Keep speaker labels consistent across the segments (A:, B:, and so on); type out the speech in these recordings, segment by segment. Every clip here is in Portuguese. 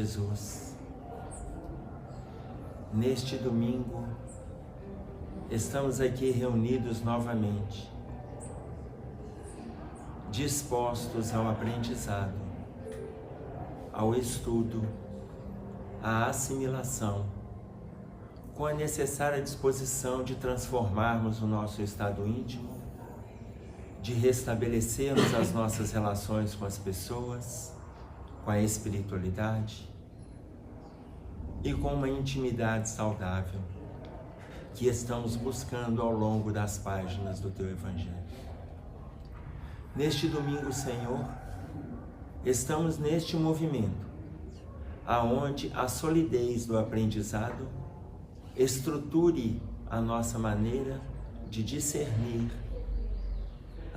A: Jesus, neste domingo, estamos aqui reunidos novamente, dispostos ao aprendizado, ao estudo, à assimilação, com a necessária disposição de transformarmos o nosso estado íntimo, de restabelecermos as nossas relações com as pessoas, com a espiritualidade e com uma intimidade saudável que estamos buscando ao longo das páginas do Teu Evangelho. Neste domingo, Senhor, estamos neste movimento, aonde a solidez do aprendizado estruture a nossa maneira de discernir,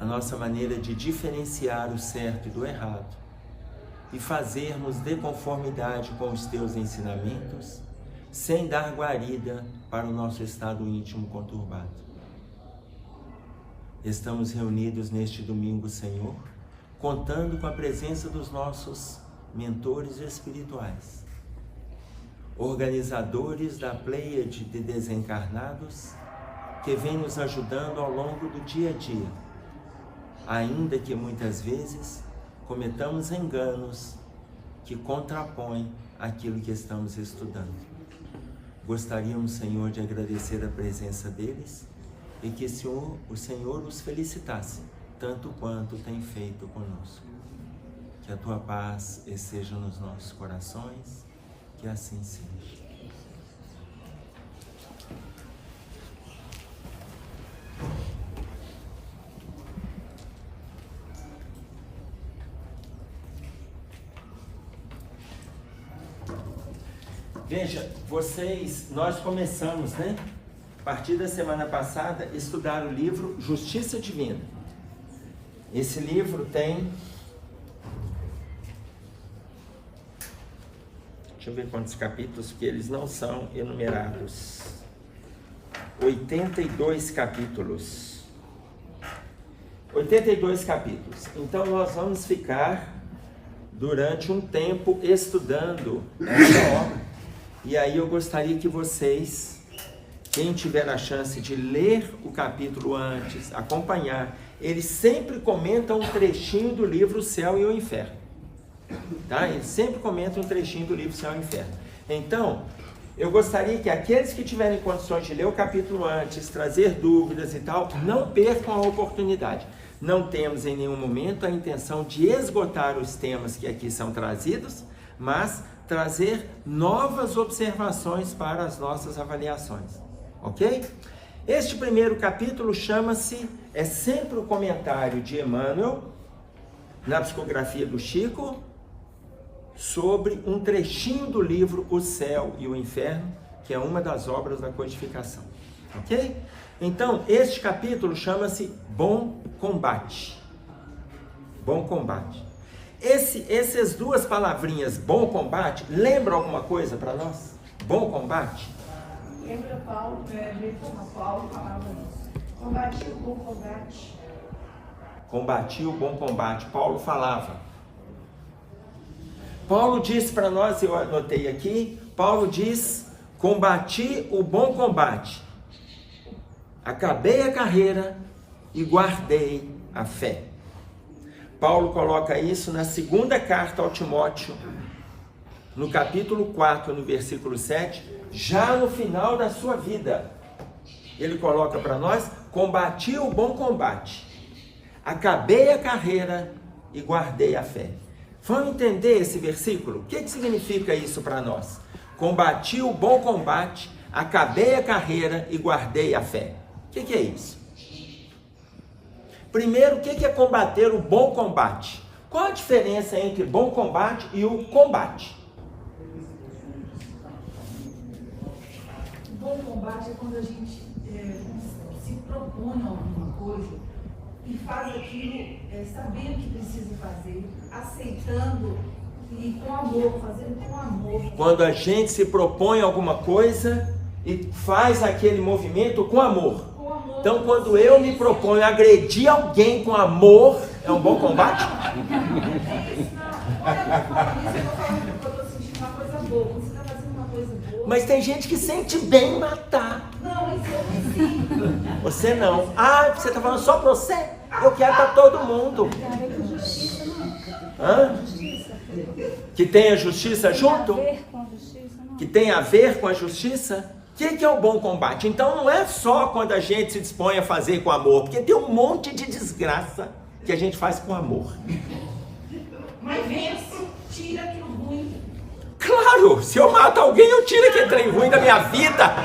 A: a nossa maneira de diferenciar o certo e do errado, e fazermos de conformidade com os Teus ensinamentos, sem dar guarida para o nosso estado íntimo conturbado. Estamos reunidos neste domingo, Senhor, contando com a presença dos nossos mentores espirituais, organizadores da pleiade de desencarnados que vem nos ajudando ao longo do dia a dia, ainda que muitas vezes cometamos enganos que contrapõem aquilo que estamos estudando. Gostaríamos, Senhor, de agradecer a presença deles e que o Senhor os felicitasse, tanto quanto tem feito conosco. Que a Tua paz esteja nos nossos corações, que assim seja. Veja, nós começamos, a partir da semana passada, estudar o livro Justiça Divina. Esse livro tem, deixa eu ver quantos capítulos, porque eles não são enumerados. 82 capítulos. 82 capítulos. Então nós vamos ficar durante um tempo estudando essa obra. E aí eu gostaria que vocês, quem tiver a chance de ler o capítulo antes, acompanhar, eles sempre comentam um trechinho do livro O Céu e o Inferno. Tá? Eles sempre comentam um trechinho do livro O Céu e o Inferno. Então, eu gostaria que aqueles que tiverem condições de ler o capítulo antes, trazer dúvidas e tal, não percam a oportunidade. Não temos em nenhum momento a intenção de esgotar os temas que aqui são trazidos, mas trazer novas observações para as nossas avaliações, ok? Este primeiro capítulo é sempre o comentário de Emmanuel, na psicografia do Chico, sobre um trechinho do livro O Céu e o Inferno, que é uma das obras da codificação, ok? Então, este capítulo chama-se Bom Combate. Bom Combate. Essas duas palavrinhas, bom combate, lembram alguma coisa para nós? Bom combate?
B: Lembra Paulo, Paulo falava isso. Combati o bom combate.
A: Combati o bom combate, Paulo falava. Paulo diz para nós, eu anotei aqui, Paulo diz, combati o bom combate, acabei a carreira e guardei a fé. Paulo coloca isso na segunda carta ao Timóteo, no capítulo 4, no versículo 7, já no final da sua vida. Ele coloca para nós, combati o bom combate, acabei a carreira e guardei a fé. Vamos entender esse versículo? O que significa isso para nós? Combati o bom combate, acabei a carreira e guardei a fé. O que é isso? Primeiro, o que é combater o bom combate? Qual a diferença entre bom combate e o combate?
B: O bom combate é quando a gente se propõe a alguma coisa e faz aquilo sabendo que precisa fazer, aceitando e com amor, fazendo com amor.
A: Quando a gente se propõe a alguma coisa e faz aquele movimento com amor. Então, quando eu me proponho a agredir alguém com amor, é um bom combate?
B: Isso não. Olha, eu tô falando que eu tô sentindo uma coisa boa. Quando você está fazendo uma coisa boa...
A: Mas tem gente que sente bem matar.
B: Não, mas eu consigo.
A: Você não. Ah, você está falando só para você? Eu quero para todo mundo.
C: Tem a ver com justiça, não?
A: Hã?
C: Justiça.
A: Que tenha justiça junto?
C: Tem a ver com justiça, não?
A: Que tem a ver com a justiça? O que é o bom combate? Então não é só quando a gente se dispõe a fazer com amor, porque tem um monte de desgraça que a gente faz com amor.
B: Mas vence, tira aquilo ruim.
A: Claro, se eu mato alguém, eu tiro aquele trem ruim da minha vida.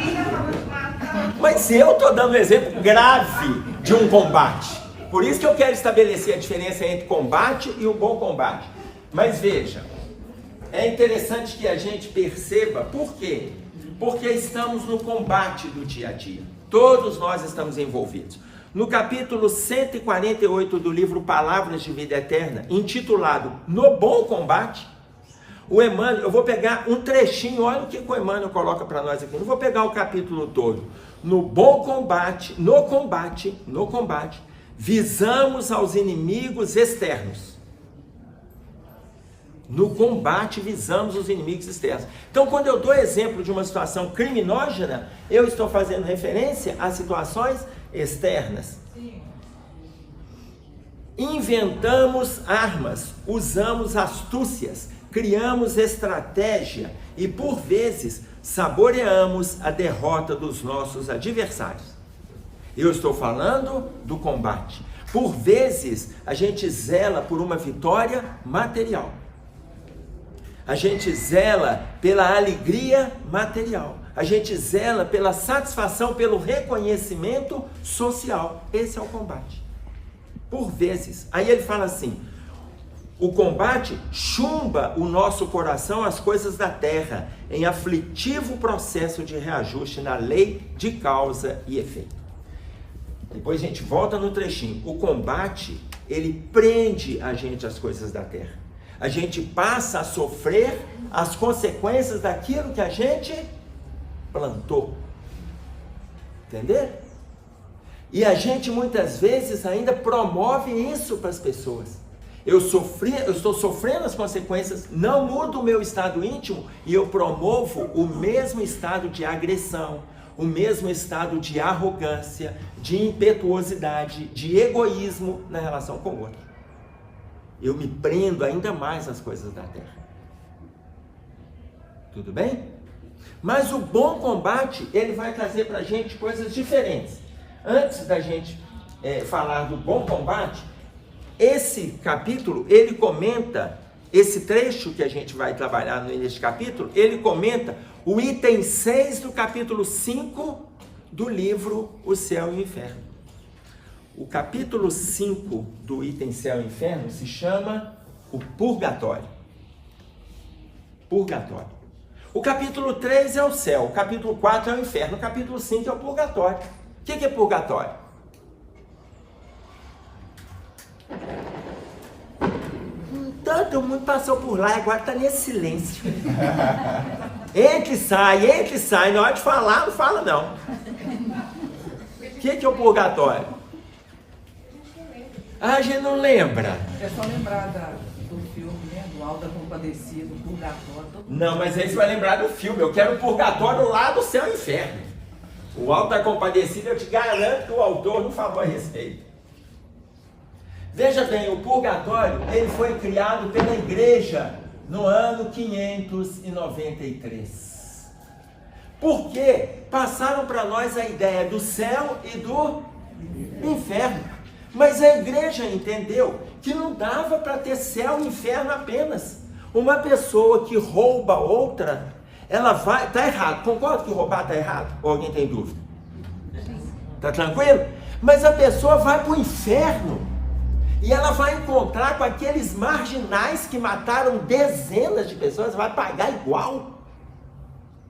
A: Mas eu estou dando um exemplo grave de um combate. Por isso que eu quero estabelecer a diferença entre combate e o bom combate. Mas veja, é interessante que a gente perceba por quê? Porque estamos no combate do dia a dia. Todos nós estamos envolvidos. No capítulo 148 do livro Palavras de Vida Eterna, intitulado No Bom Combate, o Emmanuel, eu vou pegar um trechinho, olha o que o Emmanuel coloca para nós aqui, não vou pegar o capítulo todo. No bom combate, no combate, visamos aos inimigos externos. No combate visamos os inimigos externos. Então, quando eu dou exemplo de uma situação criminógena, eu estou fazendo referência a situações externas.
B: Sim.
A: Inventamos armas, usamos astúcias, criamos estratégia e, por vezes, saboreamos a derrota dos nossos adversários. Eu estou falando do combate. Por vezes, a gente zela por uma vitória material. A gente zela pela alegria material. A gente zela pela satisfação, pelo reconhecimento social. Esse é o combate. Por vezes. Aí ele fala assim: o combate chumba o nosso coração às coisas da terra, em aflitivo processo de reajuste na lei de causa e efeito. Depois a gente volta no trechinho. O combate, ele prende a gente às coisas da terra. A gente passa a sofrer as consequências daquilo que a gente plantou. Entendeu? E a gente muitas vezes ainda promove isso para as pessoas. Eu estou sofrendo as consequências, não mudo o meu estado íntimo e eu promovo o mesmo estado de agressão, o mesmo estado de arrogância, de impetuosidade, de egoísmo na relação com o outro. Eu me prendo ainda mais às coisas da terra. Tudo bem? Mas o bom combate, ele vai trazer para a gente coisas diferentes. Antes da gente falar do bom combate, esse capítulo, ele comenta, esse trecho que a gente vai trabalhar nesse capítulo, ele comenta o item 6 do capítulo 5 do livro O Céu e o Inferno. O capítulo 5 do item Céu e Inferno se chama o Purgatório. Purgatório. O capítulo 3 é o céu, o capítulo 4 é o inferno, o capítulo 5 é o purgatório. O que é purgatório? Todo mundo passou por lá e agora está nesse silêncio. Entra e sai, na hora de falar, não fala não. O que é o purgatório? Ah, a gente não lembra.
D: É só lembrar do filme, né? Do Alto da Compadecida, do Purgatório.
A: Não, mas aí você vai lembrar do filme. Eu quero o purgatório lá do céu e inferno. O Alto da Compadecida, eu te garanto que o autor não falou a respeito. Veja bem, o purgatório, ele foi criado pela igreja no ano 593. Porque passaram para nós a ideia do céu e do inferno. Mas a igreja entendeu que não dava para ter céu e inferno apenas. Uma pessoa que rouba outra, ela vai... Está errado. Concorda que roubar está errado? Ou alguém tem dúvida? Está tranquilo? Mas a pessoa vai para o inferno. E ela vai encontrar com aqueles marginais que mataram dezenas de pessoas, vai pagar igual.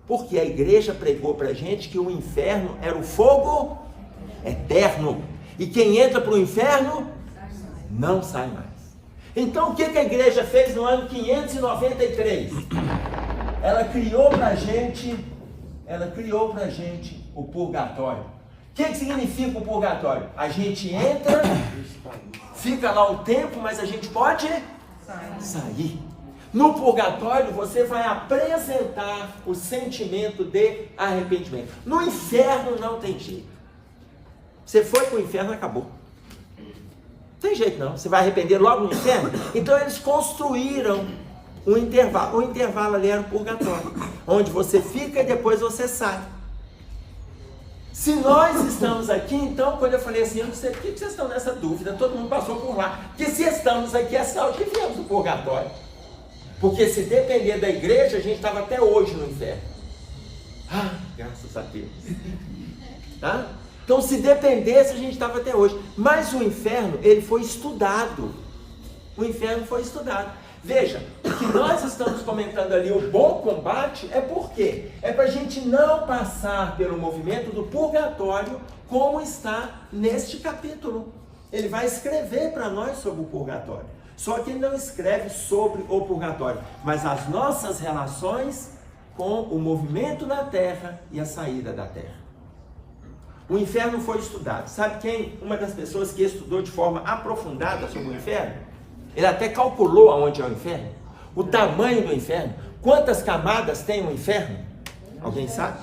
A: Porque a igreja pregou para a gente que o inferno era o fogo eterno. E quem entra para o inferno, não sai mais. Então o que a igreja fez no ano 593? Ela criou para a gente o purgatório. O que significa o purgatório? A gente entra, fica lá um tempo, mas a gente pode sair. No purgatório, você vai apresentar o sentimento de arrependimento. No inferno não tem jeito. Você foi para o inferno, acabou. Não tem jeito não. Você vai arrepender logo no inferno? Então eles construíram um intervalo. O intervalo ali era o purgatório, onde você fica e depois você sai. Se nós estamos aqui, então, quando eu falei assim, eu não sei por que vocês estão nessa dúvida, todo mundo passou por lá. Porque se estamos aqui, é sinal de que viemos do purgatório. Porque se depender da igreja, a gente estava até hoje no inferno. Ah, graças a Deus. Tá? Então, se dependesse, a gente estava até hoje. Mas o inferno, ele foi estudado. O inferno foi estudado. Veja, o que nós estamos comentando ali, o bom combate, é por quê? É para a gente não passar pelo movimento do purgatório, como está neste capítulo. Ele vai escrever para nós sobre o purgatório. Só que ele não escreve sobre o purgatório, mas as nossas relações com o movimento da terra e a saída da terra. O inferno foi estudado. Sabe quem? Uma das pessoas que estudou de forma aprofundada sobre o inferno? Ele até calculou aonde é o inferno, o tamanho do inferno, quantas camadas tem o inferno. Alguém sabe?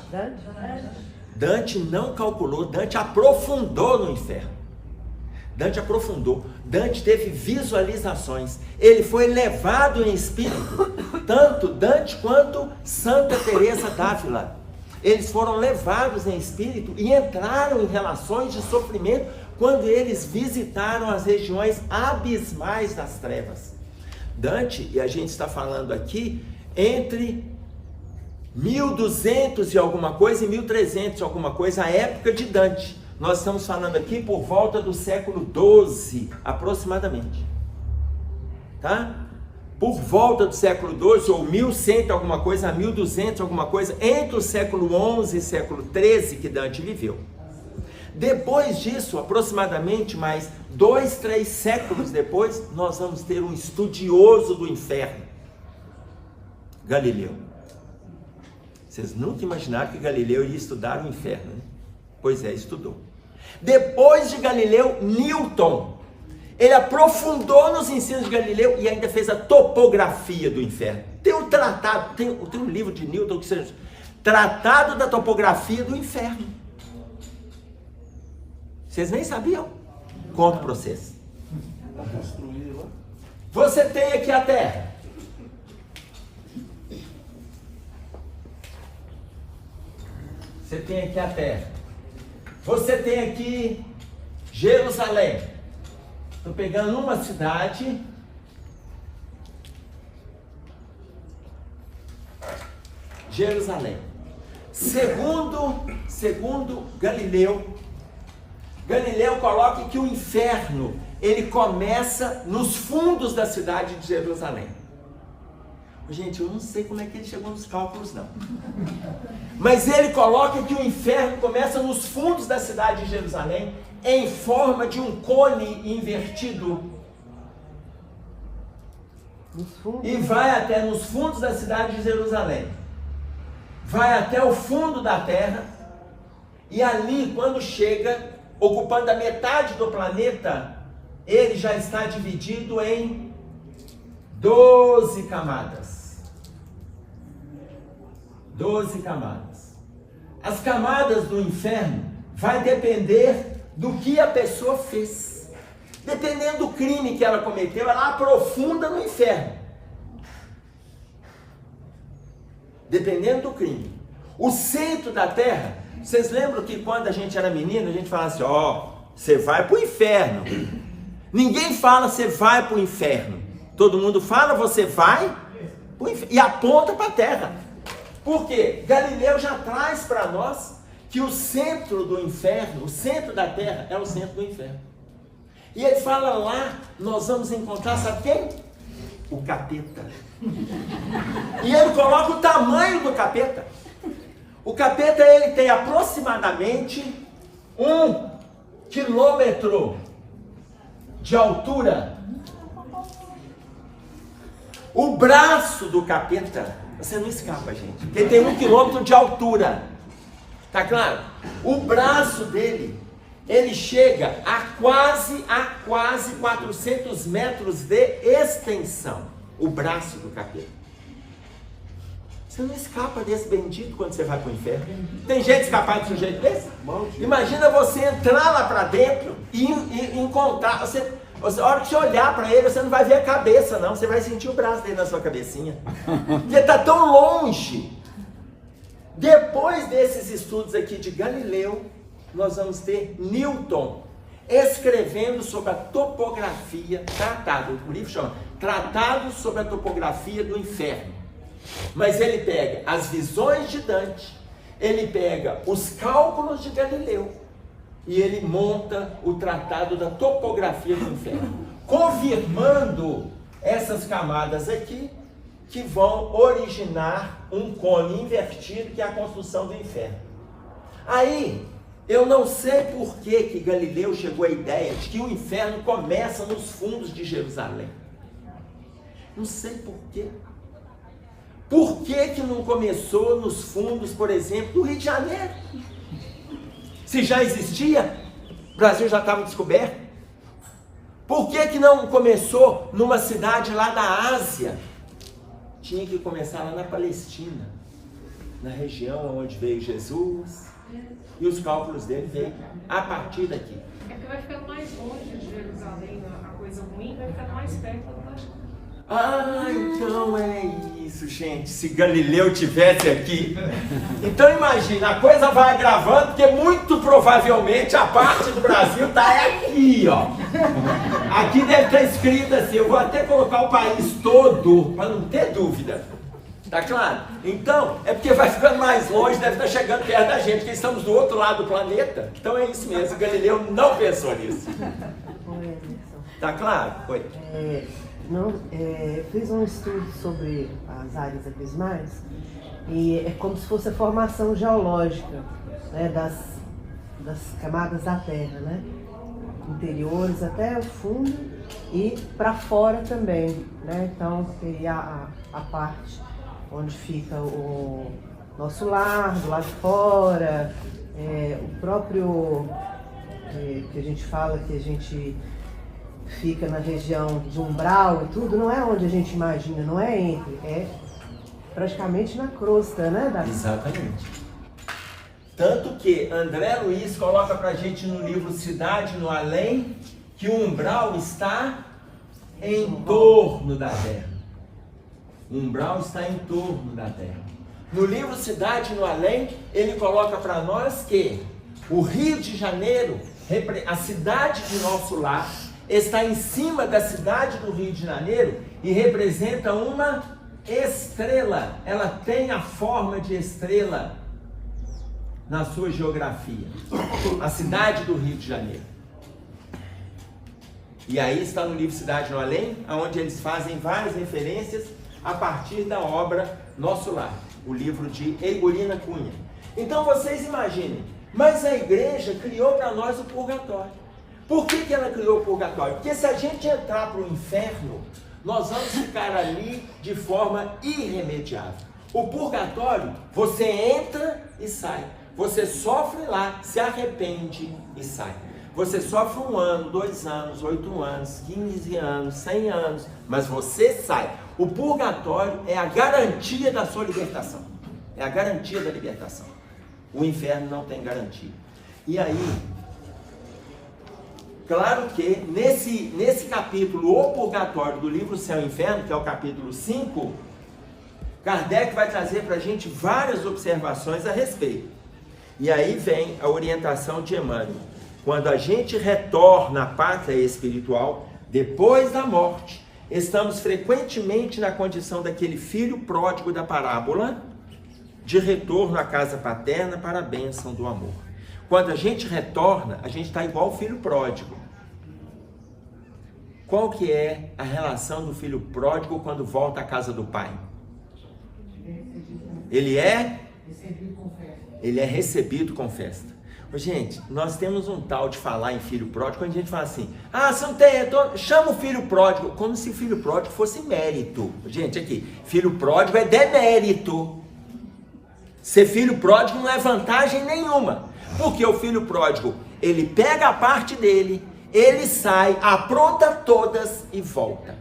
A: Dante não calculou, Dante aprofundou no inferno. Dante aprofundou, Dante teve visualizações, ele foi levado em espírito, tanto Dante quanto Santa Teresa d'Ávila. Eles foram levados em espírito e entraram em relações de sofrimento quando eles visitaram as regiões abismais das trevas. Dante, e a gente está falando aqui, entre 1200 e alguma coisa e 1300 e alguma coisa, a época de Dante. Nós estamos falando aqui por volta do século XII, aproximadamente. Tá? Por volta do século XII, ou 1100 alguma coisa, a 1200 alguma coisa, entre o século XI e século XIII que Dante viveu. Depois disso, aproximadamente mais 2, 3 séculos depois, nós vamos ter um estudioso do inferno, Galileu. Vocês nunca imaginaram que Galileu ia estudar o inferno, né? Pois é, estudou. Depois de Galileu, Newton. Ele aprofundou nos ensinos de Galileu e ainda fez a topografia do inferno. Tem um tratado, tem um livro de Newton que se chama Tratado da Topografia do Inferno. Vocês nem sabiam? Conto para vocês. Você tem aqui a Terra. Você tem aqui a Terra. Você tem aqui Jerusalém. Estou pegando uma cidade. Jerusalém. Segundo Galileu, coloca que o inferno, ele começa nos fundos da cidade de Jerusalém. Gente, eu não sei como é que ele chegou nos cálculos, não. Mas ele coloca que o inferno começa nos fundos da cidade de Jerusalém, em forma de um cone invertido. E vai até nos fundos da cidade de Jerusalém. Vai até o fundo da terra. E ali, quando chega, ocupando a metade do planeta, ele já está dividido em 12 camadas. 12 camadas. As camadas do inferno vai depender do que a pessoa fez. Dependendo do crime que ela cometeu, ela aprofunda no inferno. Dependendo do crime. O centro da terra, vocês lembram que quando a gente era menino, a gente falava assim, você vai para o inferno. Ninguém fala, você vai para o inferno. Todo mundo fala, você vai pro inferno, e aponta para a terra. Por quê? Galileu já traz para nós que o centro do inferno, o centro da terra, é o centro do inferno. E ele fala lá, nós vamos encontrar, sabe quem? O capeta. E ele coloca o tamanho do capeta. O capeta, ele tem aproximadamente 1 quilômetro de altura. O braço do capeta, você não escapa, gente, porque ele tem 1 quilômetro de altura. Tá claro? O braço dele, ele chega a quase 400 metros de extensão. o braço do capeta. Você não escapa desse bendito quando você vai para o inferno. Tem gente escapar de um jeito desse? Imagina você entrar lá para dentro e encontrar. A hora que você olhar para ele, você não vai ver a cabeça, não. Você vai sentir o braço dele na sua cabecinha. Porque está tão longe. Depois desses estudos aqui de Galileu, nós vamos ter Newton escrevendo sobre a topografia, o livro chama Tratado sobre a Topografia do Inferno. Mas ele pega as visões de Dante, ele pega os cálculos de Galileu e ele monta o Tratado da Topografia do Inferno, confirmando essas camadas aqui que vão originar um cone invertido, que é a construção do inferno. Aí, eu não sei por que Galileu chegou à ideia de que o inferno começa nos fundos de Jerusalém. Não sei por quê. Por que não começou nos fundos, por exemplo, do Rio de Janeiro? Se já existia, o Brasil já estava descoberto. Por que não começou numa cidade lá da Ásia? Tinha que começar lá na Palestina, na região onde veio Jesus, e os cálculos dele veio a partir daqui.
E: É que vai ficando mais longe de Jerusalém, a coisa ruim vai ficando mais perto do Vaticano.
A: Ah, então é isso, gente. Se Galileu tivesse aqui. Então imagina, a coisa vai agravando, porque muito provavelmente a parte do Brasil está aqui, ó. Aqui deve estar escrito assim, eu vou até colocar o país todo, para não ter dúvida. Tá claro? Então, é porque vai ficando mais longe, deve estar chegando perto da gente, porque estamos do outro lado do planeta. Então é isso mesmo, Galileu não pensou nisso. Tá claro? Oi.
F: Fiz um estudo sobre as áreas abismais e é como se fosse a formação geológica, né, das camadas da Terra, né, interiores até o fundo e para fora também, né? Então teria a parte onde fica o nosso lar, do lado de fora, o próprio que a gente fala que a gente fica na região de umbral e tudo, não é onde a gente imagina, não é entre, é praticamente na crosta, né?
A: Exatamente. Tanto que André Luiz coloca pra gente no livro Cidade no Além, que o umbral está em torno da Terra. O umbral está em torno da Terra. No livro Cidade no Além, ele coloca para nós que o Rio de Janeiro, a cidade de nosso lar, está em cima da cidade do Rio de Janeiro e representa uma estrela. Ela tem a forma de estrela na sua geografia. A cidade do Rio de Janeiro. E aí está no livro Cidade no Além, onde eles fazem várias referências a partir da obra Nosso Lar, o livro de Eigolina Cunha. Então vocês imaginem, mas a igreja criou para nós o purgatório. Por que ela criou o purgatório? Porque se a gente entrar para o inferno, nós vamos ficar ali de forma irremediável. O purgatório, você entra e sai. Você sofre lá, se arrepende e sai. Você sofre 1 ano, 2 anos, 8 anos, 15 anos, 100 anos, mas você sai. O purgatório é a garantia da sua libertação. É a garantia da libertação. O inferno não tem garantia. E aí, claro que nesse capítulo, o purgatório do livro Céu e Inferno, que é o capítulo 5, Kardec vai trazer para a gente várias observações a respeito. E aí vem a orientação de Emmanuel. Quando a gente retorna à pátria espiritual, depois da morte, estamos frequentemente na condição daquele filho pródigo da parábola, de retorno à casa paterna para a bênção do amor. Quando a gente retorna, a gente está igual o filho pródigo. Qual que é a relação do filho pródigo quando volta à casa do pai? Ele é recebido com festa. Gente, nós temos um tal de falar em filho pródigo, quando a gente fala assim, você não tem retorno, chama o filho pródigo, como se o filho pródigo fosse mérito. Gente, aqui, filho pródigo é demérito. Ser filho pródigo não é vantagem nenhuma, porque o filho pródigo, ele pega a parte dele, ele sai, apronta todas e volta.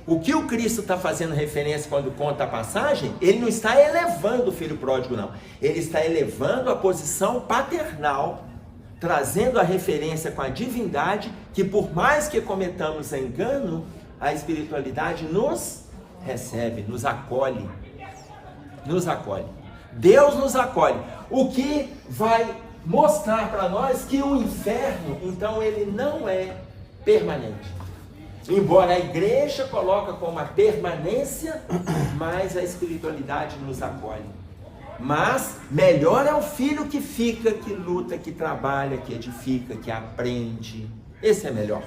A: O que o Cristo está fazendo referência quando conta a passagem, ele não está elevando o filho pródigo, não. Ele está elevando a posição paternal, trazendo a referência com a divindade, que por mais que cometamos engano, a espiritualidade nos recebe, nos acolhe. Nos acolhe. Deus nos acolhe. O que vai mostrar para nós que o inferno, então, ele não é permanente. Embora a igreja coloca como a permanência, mas a espiritualidade nos acolhe. Mas melhor é o filho que fica, que luta, que trabalha, que edifica, que aprende. Esse é melhor.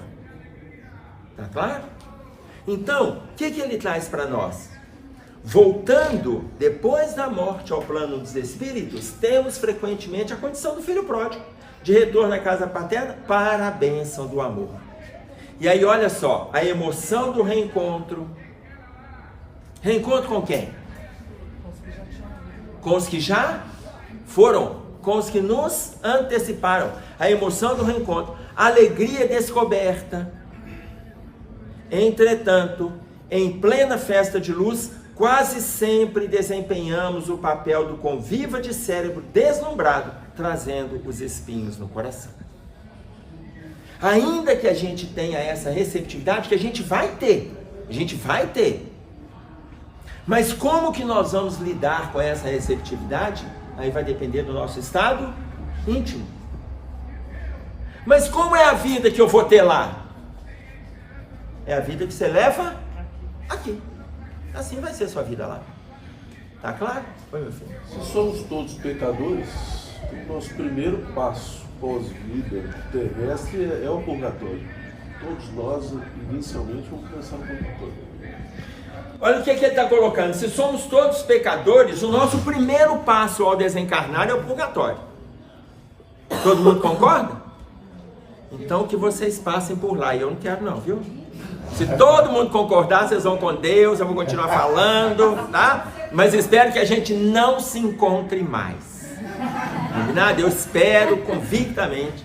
A: Tá claro? Então, o que ele traz para nós? Voltando, depois da morte, ao plano dos espíritos, temos frequentemente a condição do filho pródigo, de retorno à casa paterna para a bênção do amor. E aí, olha só, a emoção do reencontro. Reencontro com quem? Com os que já foram, com os que nos anteciparam. A emoção do reencontro, a alegria descoberta. Entretanto, em plena festa de luz, quase sempre desempenhamos o papel do conviva de cérebro deslumbrado, trazendo os espinhos no coração. Ainda que a gente tenha essa receptividade, que a gente vai ter, mas como que nós vamos lidar com essa receptividade? Aí vai depender do nosso estado íntimo. Mas como é a vida que eu vou ter lá? É a vida que você leva aqui. Assim vai ser a sua vida lá. Tá claro? Oi, meu filho.
G: Se somos todos pecadores, o nosso primeiro passo pós-vida terrestre é o purgatório. Todos nós, inicialmente, vamos começar no purgatório.
A: Olha o que ele está colocando. Se somos todos pecadores, o nosso primeiro passo ao desencarnar é o purgatório. Todo mundo concorda? Então que vocês passem por lá. E eu não quero não, viu? Se todo mundo concordar, vocês vão com Deus, eu vou continuar falando, tá? Mas espero que a gente não se encontre mais. Combinado? Eu espero convictamente.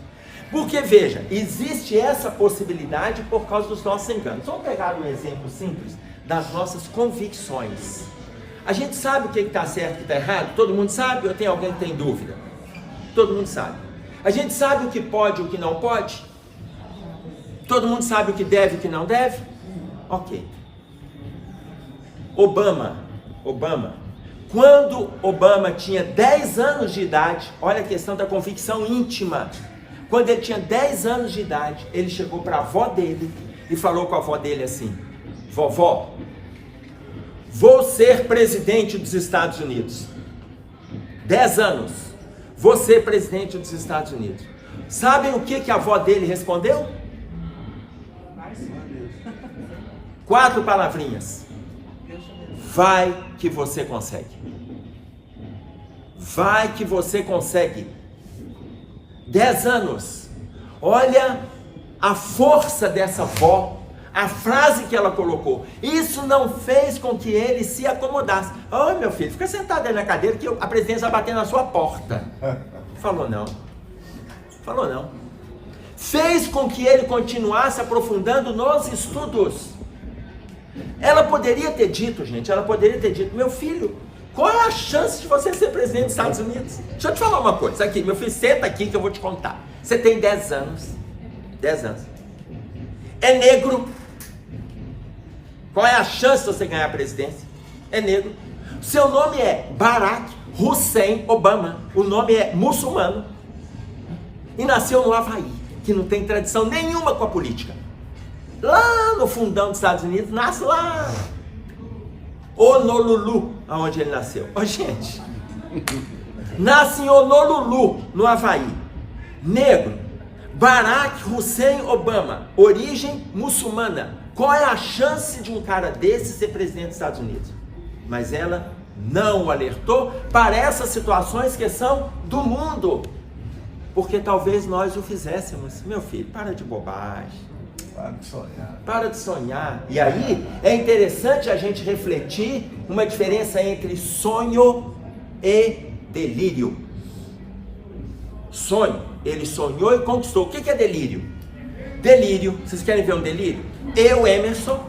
A: Porque, veja, existe essa possibilidade por causa dos nossos enganos. Vamos pegar um exemplo simples das nossas convicções. A gente sabe o que está certo e o que está errado? Todo mundo sabe? Ou tem alguém que tem dúvida? Todo mundo sabe. A gente sabe o que pode e o que não pode? Todo mundo sabe o que deve e o que não deve? Ok. Obama, quando Obama tinha 10 anos de idade, olha a questão da convicção íntima. Quando ele tinha 10 anos de idade, ele chegou para a avó dele e falou com a avó dele assim: vovó, vou ser presidente dos Estados Unidos. 10 anos, vou ser presidente dos Estados Unidos. Sabem o que a avó dele respondeu? 4 palavrinhas. Vai que você consegue. Vai que você consegue. 10 anos. Olha a força dessa avó, a frase que ela colocou. Isso não fez com que ele se acomodasse. Ô, meu filho, fica sentado aí na cadeira que a presidência vai bater na sua porta. Falou não. Falou não. Fez com que ele continuasse aprofundando nos estudos. Ela poderia ter dito, meu filho, qual é a chance de você ser presidente dos Estados Unidos? Deixa eu te falar uma coisa, aqui, meu filho, senta aqui que eu vou te contar. Você tem 10 anos. 10 anos. É negro. Qual é a chance de você ganhar a presidência? É negro. Seu nome é Barack Hussein Obama. O nome é muçulmano. E nasceu no Havaí, que não tem tradição nenhuma com a política. Lá no fundão dos Estados Unidos, nasce lá Honolulu, aonde ele nasceu. Ó, gente, nasce em Honolulu, no Havaí. Negro, Barack Hussein Obama, origem muçulmana. Qual é a chance de um cara desse ser presidente dos Estados Unidos? Mas ela não o alertou para essas situações que são do mundo. Porque talvez nós o fizéssemos. Meu filho, para de bobagem.
G: Para de sonhar.
A: Para de sonhar. E aí é interessante a gente refletir uma diferença entre sonho e delírio. Sonho, ele sonhou e conquistou. O que é delírio? Delírio, vocês querem ver um delírio? Eu, Emerson,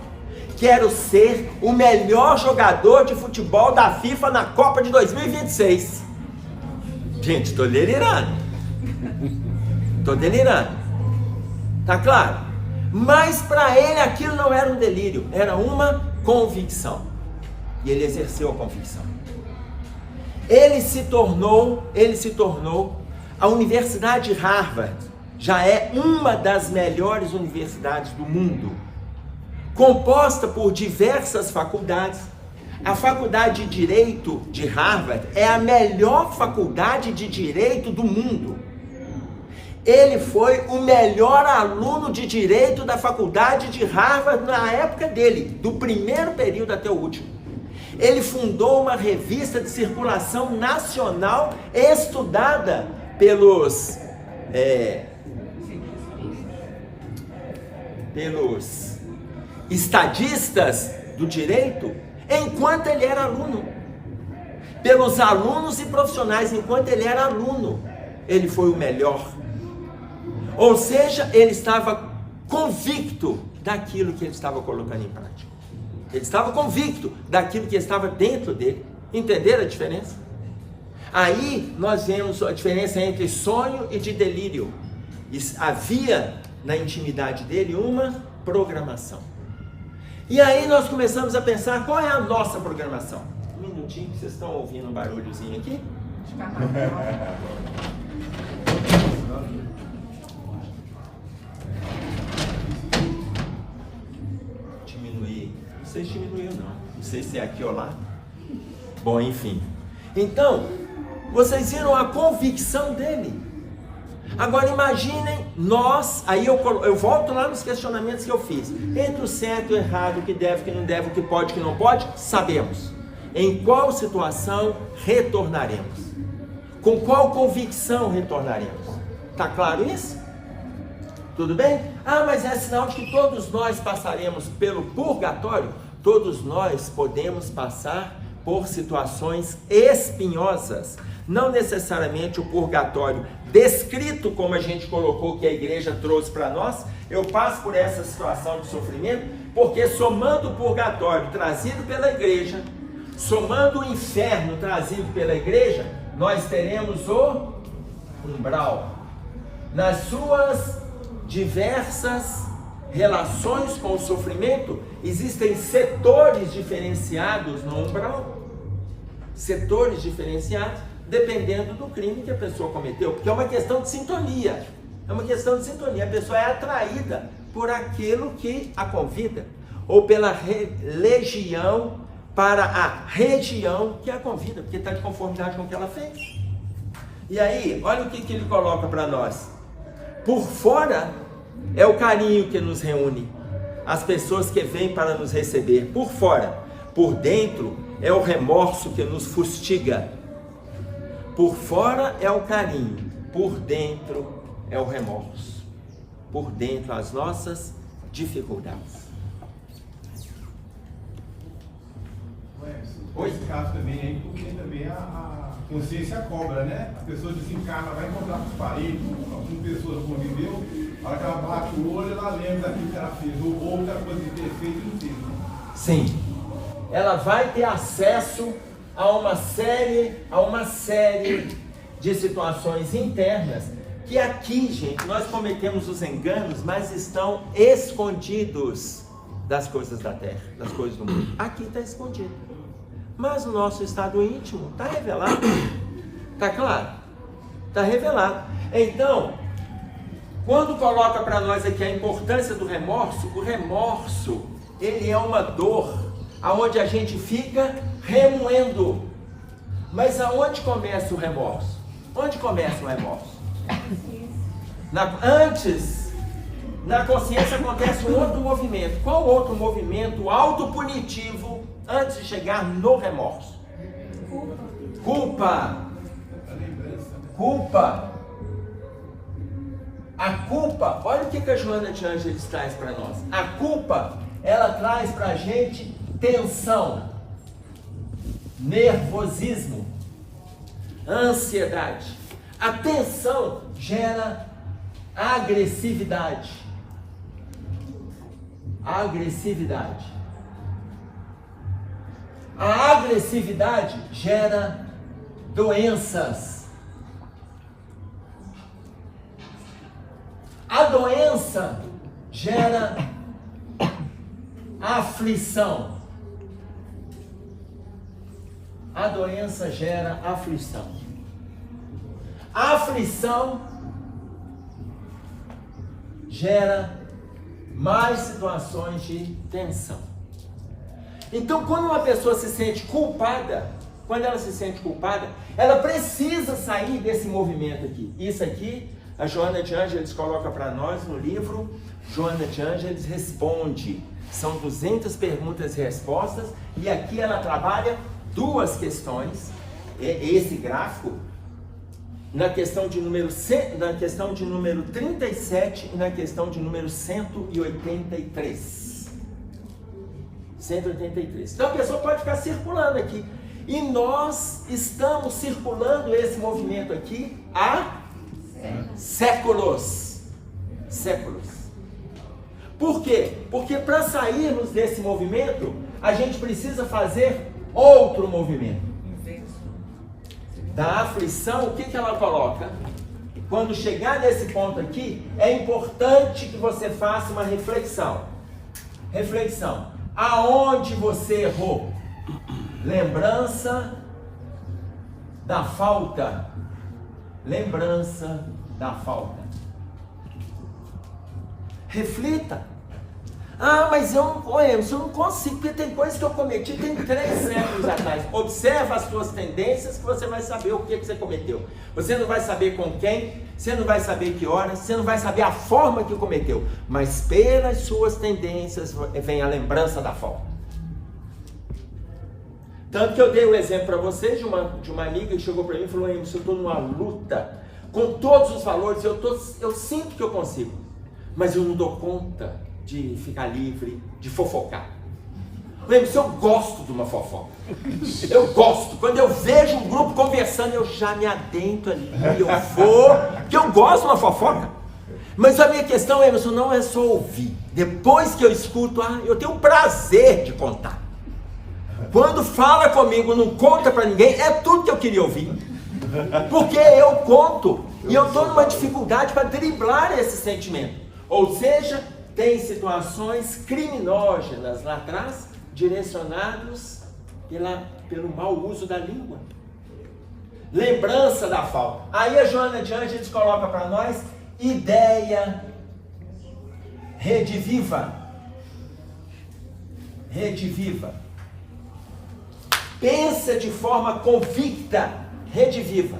A: quero ser o melhor jogador de futebol da FIFA na Copa de 2026. Gente, tô delirando. Tá claro? Mas para ele aquilo não era um delírio, era uma convicção. E ele exerceu a convicção. Ele se tornou, a Universidade de Harvard já é uma das melhores universidades do mundo, composta por diversas faculdades. A Faculdade de Direito de Harvard é a melhor faculdade de direito do mundo. Ele foi o melhor aluno de direito da Faculdade de Harvard na época dele, do primeiro período até o último. Ele fundou uma revista de circulação nacional estudada pelos estadistas do direito, enquanto ele era aluno. Pelos alunos e profissionais, enquanto ele era aluno, ele foi o melhor. Ou seja, ele estava convicto daquilo que ele estava colocando em prática. Ele estava convicto daquilo que estava dentro dele. Entenderam a diferença? Aí nós vemos a diferença entre sonho e de delírio. Havia na intimidade dele uma programação. E aí nós começamos a pensar, qual é a nossa programação? Um minutinho, que vocês estão ouvindo um barulhozinho aqui? Diminuir. Não sei se diminuiu não. Não sei se é aqui ou lá. Bom, enfim. Então, vocês viram a convicção dele. Agora imaginem nós, aí eu volto lá nos questionamentos que eu fiz. Entre o certo e o errado, o que deve, o que não deve, o que pode, o que não pode, sabemos. Em qual situação retornaremos? Com qual convicção retornaremos? Tá claro isso? Tudo bem? Ah, mas é sinal de que todos nós passaremos pelo purgatório? Todos nós podemos passar por situações espinhosas. Não necessariamente o purgatório descrito como a gente colocou, que a igreja trouxe para nós. Eu passo por essa situação de sofrimento porque, somando o purgatório trazido pela igreja, somando o inferno trazido pela igreja, nós teremos o umbral. Nas suas diversas relações com o sofrimento, existem setores diferenciados no umbral. Setores diferenciados, dependendo do crime que a pessoa cometeu, porque é uma questão de sintonia. É uma questão de sintonia. A pessoa é atraída por aquilo que a convida, ou pela legião para a região que a convida, porque está de conformidade com o que ela fez. E aí, olha o que ele coloca para nós. Por fora é o carinho que nos reúne, as pessoas que vêm para nos receber. Por fora. Por dentro é o remorso que nos fustiga. Por fora é o carinho, por dentro é o remorso. Por dentro as nossas dificuldades.
H: Esse caso também aí, porque também a consciência cobra, né? A pessoa desencarna, vai encontrar com os parentes, com pessoas que conviveu, a hora que ela bate o olho, ela lembra daquilo que ela fez, ou outra coisa de ter feito e não fez, né?
A: Sim. Ela vai ter acesso a uma série de situações internas que aqui, gente, nós cometemos os enganos, mas estão escondidos das coisas da terra, das coisas do mundo. Aqui está escondido. Mas o nosso estado íntimo está revelado. Está claro? Está revelado. Então, quando coloca para nós aqui a importância do remorso, o remorso, ele é uma dor aonde a gente fica remoendo. Mas aonde começa o remorso? Onde começa o remorso? Antes, na consciência acontece um outro movimento. Qual outro movimento autopunitivo antes de chegar no remorso? Culpa. A culpa, olha o que a Joana de Ângeles traz para nós. A culpa, ela traz para a gente tensão, nervosismo, ansiedade. A tensão gera agressividade. A agressividade gera doenças. A doença gera aflição. A doença gera aflição. A aflição gera mais situações de tensão. Então, quando uma pessoa se sente culpada, ela precisa sair desse movimento aqui. Isso aqui, a Joana de Ângeles coloca para nós no livro, Joana de Ângeles responde. São 200 perguntas e respostas, e aqui ela trabalha duas questões, esse gráfico, na questão de número 37 e na questão de número 183. 183. Então a pessoa pode ficar circulando aqui. E nós estamos circulando esse movimento aqui há séculos. Séculos. Por quê? Porque para sairmos desse movimento, a gente precisa fazer outro movimento. Da aflição, o que ela coloca? Quando chegar nesse ponto aqui, é importante que você faça uma reflexão. Reflexão. Aonde você errou? Lembrança da falta. Lembrança da falta. Reflita. Ah, mas eu não consigo, porque tem coisas que eu cometi tem 3 séculos atrás. Observa as suas tendências que você vai saber o que você cometeu. Você não vai saber com quem, você não vai saber que horas, você não vai saber a forma que cometeu. Mas pelas suas tendências vem a lembrança da falta. Tanto que eu dei o exemplo para vocês de uma amiga que chegou para mim e falou: eu estou numa luta com todos os valores, eu sinto que eu consigo, mas eu não dou conta de ficar livre, de fofocar. Eu gosto de uma fofoca. Eu gosto. Quando eu vejo um grupo conversando, eu já me adentro ali, eu vou, porque eu gosto de uma fofoca. Mas a minha questão, Emerson, não é só ouvir. Depois que eu escuto, eu tenho o prazer de contar. Quando fala comigo, não conta pra ninguém, é tudo que eu queria ouvir. Porque eu conto, e eu estou numa dificuldade para driblar esse sentimento. Ou seja, tem situações criminógenas lá atrás, direcionados pelo mau uso da língua. Lembrança da falta. Aí a Joana de Ângeles coloca para nós ideia rediviva. Rediviva. Pensa de forma convicta, rediviva.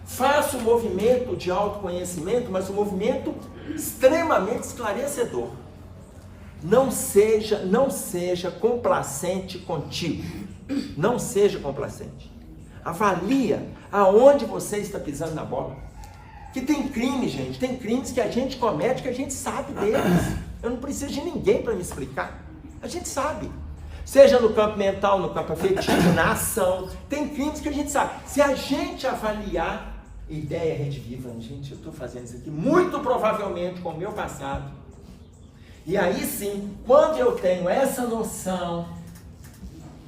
A: Faça um movimento de autoconhecimento, mas um movimento extremamente esclarecedor. Não seja complacente contigo. Não seja complacente. Avalia aonde você está pisando na bola. Que tem crime, gente. Tem crimes que a gente comete, que a gente sabe deles. Eu não preciso de ninguém para me explicar. A gente sabe. Seja no campo mental, no campo afetivo, na ação. Tem crimes que a gente sabe. Se a gente avaliar ideia rediviva, gente, eu estou fazendo isso aqui muito provavelmente com o meu passado. E aí sim, quando eu tenho essa noção,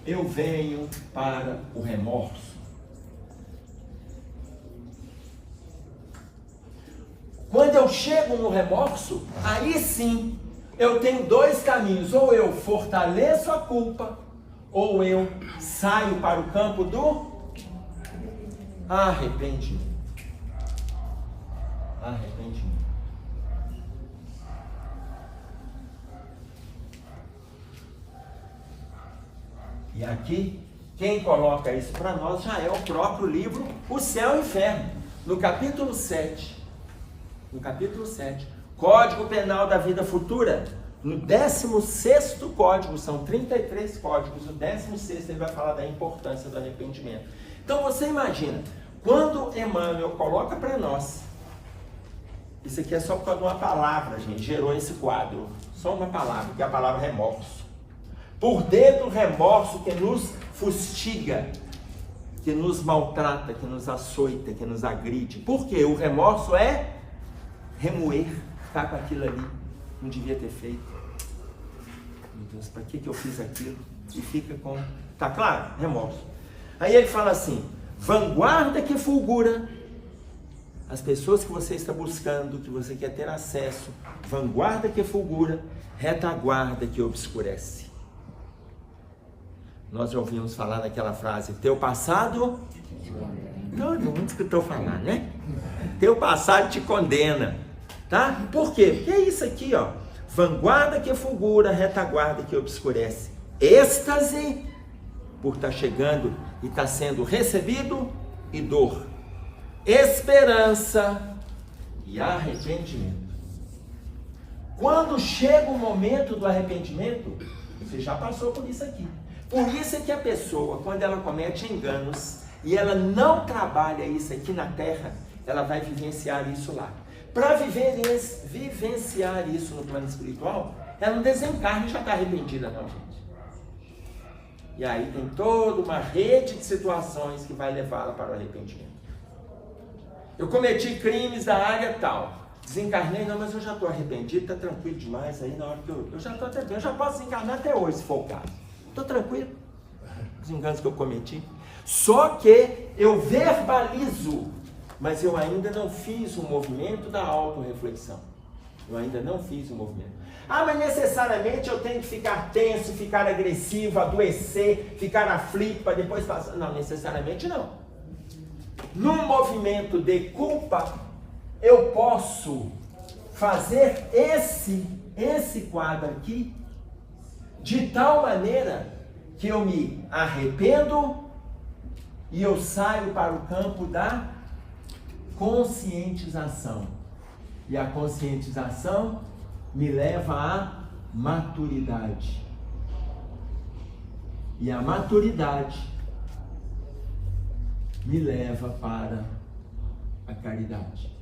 A: eu venho para o remorso. Quando eu chego no remorso, aí sim, eu tenho 2 caminhos. Ou eu fortaleço a culpa, ou eu saio para o campo do arrependimento. Arrependimento. E aqui, quem coloca isso para nós já é o próprio livro O Céu e o Inferno. No capítulo 7, Código Penal da Vida Futura, no 16º código, são 33 códigos, no 16º ele vai falar da importância do arrependimento. Então você imagina, quando Emmanuel coloca para nós, isso aqui é só por causa de uma palavra, gente, gerou esse quadro, só uma palavra, que é a palavra remorso. Por dentro o remorso que nos fustiga, que nos maltrata, que nos açoita, que nos agride. Por quê? O remorso é remoer, ficar com aquilo ali, não devia ter feito. meu Deus, para que eu fiz aquilo? E fica com, tá claro? Remorso. Aí ele fala assim, vanguarda que fulgura, as pessoas que você está buscando, que você quer ter acesso, vanguarda que fulgura, retaguarda que obscurece. Nós já ouvimos falar naquela frase, teu passado, todo mundo escutou falar, né? Teu passado te condena, tá? Por quê? Porque é isso aqui, ó, vanguarda que fulgura, retaguarda que obscurece. Êxtase, por estar chegando e estar sendo recebido, e dor. Esperança e arrependimento. Quando chega o momento do arrependimento, você já passou por isso aqui. Por isso é que a pessoa, quando ela comete enganos e ela não trabalha isso aqui na terra, ela vai vivenciar isso lá. Para vivenciar isso no plano espiritual, ela não desencarna e já está arrependida, não, gente. E aí tem toda uma rede de situações que vai levá-la para o arrependimento. Eu cometi crimes da área tal, desencarnei, não, mas eu já estou arrependido, está tranquilo demais aí, na hora que eu já estou até bem, eu já posso desencarnar até hoje, se for o caso. Estou tranquilo, os enganos que eu cometi. Só que eu verbalizo, mas eu ainda não fiz o movimento da autorreflexão. Eu ainda não fiz o movimento. Ah, mas necessariamente eu tenho que ficar tenso, ficar agressivo, adoecer, ficar aflito para depois passar. Não, necessariamente não. Num movimento de culpa, eu posso fazer esse quadro aqui de tal maneira que eu me arrependo e eu saio para o campo da conscientização. E a conscientização me leva à maturidade. E a maturidade me leva para a caridade.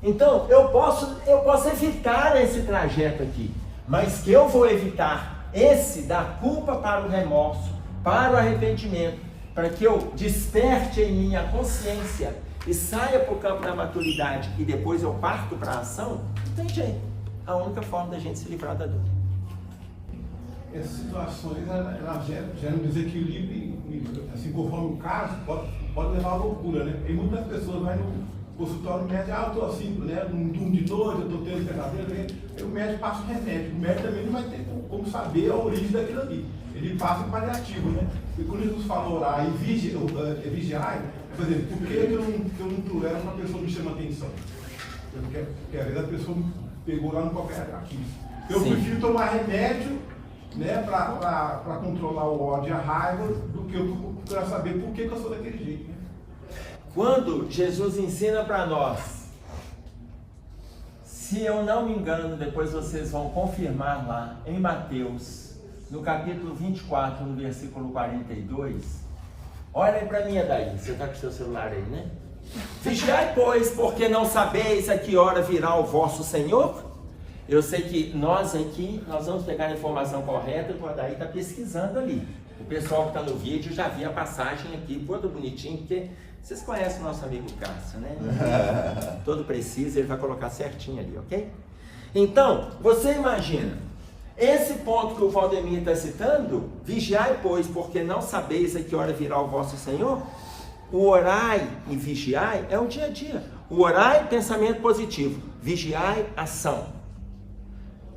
A: Então, eu posso evitar esse trajeto aqui, mas que eu vou evitar esse da culpa para o remorso, para o arrependimento, para que eu desperte em mim a consciência e saia para o campo da maturidade e depois eu parto para a ação, não tem jeito. A única forma da gente se livrar da dor.
H: Essas situações, elas geram um desequilíbrio, assim, conforme o caso, pode levar à loucura, né? E muitas pessoas vão no consultório médico, eu estou assim, né, num turno de noite, eu estou tendo pesadelo, aí o médico passa o remédio. O médico também não vai ter como saber a origem daquilo ali. Ele passa o paliativo, né? E quando Jesus falou orar e vigiar, por exemplo, por que eu não tolero uma pessoa me chama atenção? Porque às vezes a pessoa pegou lá no qualquer aqui. Eu prefiro tomar remédio, né, para controlar o ódio e a raiva, do que eu procurar saber por que eu sou daquele jeito. Né?
A: Quando Jesus ensina para nós, se eu não me engano, depois vocês vão confirmar lá em Mateus, no capítulo 24, no versículo 42, olha aí para mim, Adair, você está com o seu celular aí, né? Vigiai, pois, porque não sabeis a que hora virá o vosso Senhor? Eu sei que nós aqui, nós vamos pegar a informação correta, o Adair está pesquisando ali. O pessoal que está no vídeo já viu a passagem aqui, todo bonitinho, porque vocês conhecem o nosso amigo Cássio, né? Todo preciso, ele vai colocar certinho ali, ok? Então, você imagina, esse ponto que o Valdemir está citando, vigiai, pois, porque não sabeis a que hora virá o vosso Senhor? O orai e vigiai é o dia a dia. O orai, pensamento positivo. Vigiai, ação.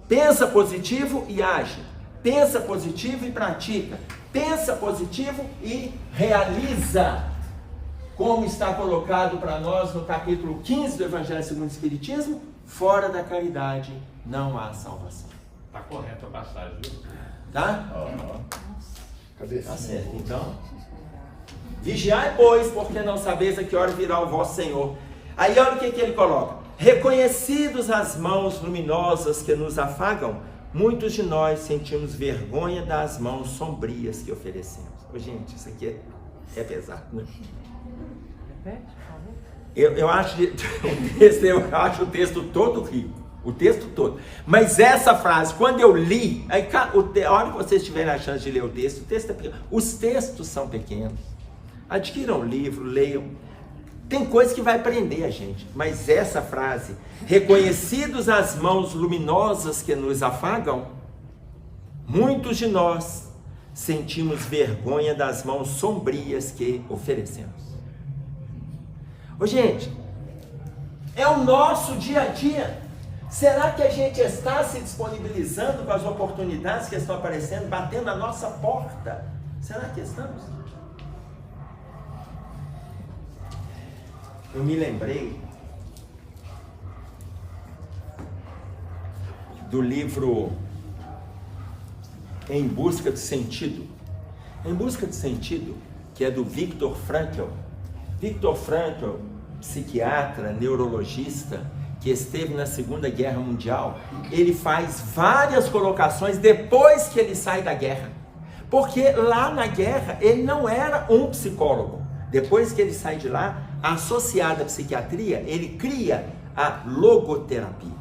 A: Pensa positivo e age. Pensa positivo e pratica. Pensa positivo e realiza. Como está colocado para nós no capítulo 15 do Evangelho segundo o Espiritismo, fora da caridade não há salvação.
I: Está correta a passagem, viu?
A: Tá?
G: Cadê?
A: Tá certo, então. Vigiai, pois, porque não sabeis a que hora virá o vosso Senhor. Aí olha o que ele coloca. Reconhecidos as mãos luminosas que nos afagam, muitos de nós sentimos vergonha das mãos sombrias que oferecemos. Ô, gente, isso aqui é pesado, né?
D: Repete, por favor.
A: Eu acho o texto todo rico. O texto todo. Mas essa frase, quando eu li, aí, a hora que vocês tiverem a chance de ler o texto é pequeno. Os textos são pequenos. Adquiram um livro, leiam. Tem coisa que vai prender a gente, mas essa frase, reconhecidos as mãos luminosas que nos afagam, muitos de nós sentimos vergonha das mãos sombrias que oferecemos. Ô gente, é o nosso dia a dia. Será que a gente está se disponibilizando com as oportunidades que estão aparecendo, batendo na nossa porta? Será que estamos? Eu me lembrei do livro Em Busca de Sentido. Em Busca de Sentido, que é do Viktor Frankl. Viktor Frankl, psiquiatra, neurologista, que esteve na Segunda Guerra Mundial, ele faz várias colocações depois que ele sai da guerra. Porque lá na guerra ele não era um psicólogo. Depois que ele sai de lá, associado à psiquiatria, ele cria a logoterapia,